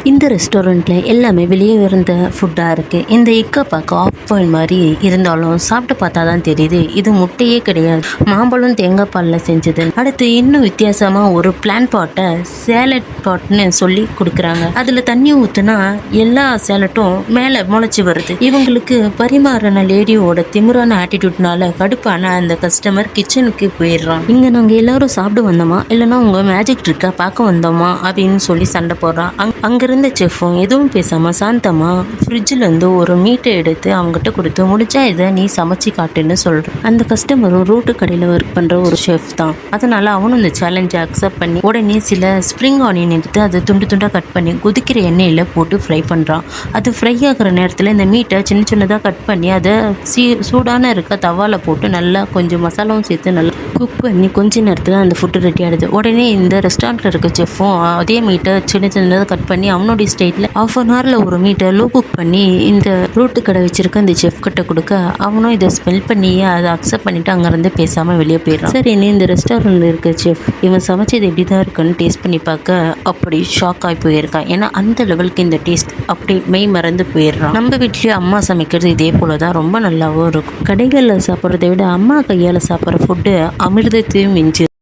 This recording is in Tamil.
இந்த ரெஸ்டாரண்ட்ல எல்லாமே வெளியே இருந்த ஃபுட்டா இருக்கு. இந்த எக்க பார்க்க ஆஃப் பாயில் மாதிரி இருந்தாலும் சாப்பிட்டு பார்த்தா தான் தெரியுது இது முட்டையே கிடையாது, மாம்பழம் தேங்காய் பாலில் செஞ்சது. அடுத்து இன்னும் வித்தியாசமா ஒரு பிளான் பாட்டை சேலட் பாட்னு சொல்லி கொடுக்குறாங்க. அதுல தண்ணி ஊத்துனா எல்லா சேலட்டும் மேலே முளைச்சி வருது. இவங்களுக்கு பரிமாறின லேடியோட திமிரான ஆட்டிடியூட்னால கடுப்பான அந்த கஸ்டமர் கிச்சனுக்கு போயிடுறான். இங்க நாங்க எல்லாரும் சாப்பிட வந்தோமா இல்லைன்னா உங்க மேஜிக் ட்ரிக்கா பார்க்க வந்தோமா அப்படின்னு சொல்லி சண்டை போடுறான். அங்க இருந்த செஃப்பும் எதுவும் பேசாம சாந்தமா ஃப்ரிட்ஜில் இருந்து ஒரு மீட்டை எடுத்து அவங்ககிட்ட கொடுத்து முடிச்சா இதை நீ சமைச்சு காட்டுன்னு சொல்றான். அந்த கஸ்டமரும் ரோட்டு கடையில் ஒர்க் பண்ற ஒரு ஷெஃப் தான். அதனால அவனும் இந்த சேலஞ்சை அக்செப்ட் பண்ணி உடனே சில ஸ்ப்ரிங் ஆனியன் எடுத்து அதை துண்டு துண்டா கட் பண்ணி கொதிக்கிற எண்ணெயில போட்டு ஃப்ரை பண்றான். அது ஃப்ரை ஆகிற நேரத்தில் இந்த மீட்டை சின்ன சின்னதாக கட் பண்ணி அதை சூடான இருக்க தவால போட்டு நல்லா கொஞ்சம் மசாலாவும் சேர்த்து நல்லா குக் பண்ணி கொஞ்ச நேரத்தில் அந்த ஃபுட்டு ரெடி ஆகிடுது. உடனே இந்த ரெஸ்டாரண்ட்டில் இருக்க செஃப்பும் அதே மீட்டை சின்ன சின்னதாக கட் பண்ணி அவனுடைய ஸ்டைலில் ½ அன் ஹவரில் ஒரு மீட்டை லோ குக் பண்ணி இந்த ரோட்டு கடை வச்சிருக்க அந்த செஃப் கிட்ட கொடுக்க அவனும் இதை ஸ்மெல் பண்ணி அதை அக்செப்ட் பண்ணிட்டு அங்கேருந்து பேசாமல் வெளியே போயிடறான். சரி, நீ இந்த ரெஸ்டாரண்ட்டில் இருக்க செஃப் இவன் சமைச்சது எப்படி தான் இருக்குன்னு டேஸ்ட் பண்ணி பார்க்க அப்படி ஷாக் ஆகி போயிருக்கான். ஏன்னா அந்த லெவலுக்கு இந்த டேஸ்ட் அப்படி மெய் மறந்து போயிடுறான். நம்ம வீட்லேயே அம்மா சமைக்கிறது இதே போல தான் ரொம்ப நல்லாவும் இருக்கும். கடைகளில் சாப்பிட்றத விட அம்மா கையால் சாப்பிட்ற ஃபுட்டு அமிர்தத்தையும் மிஞ்சி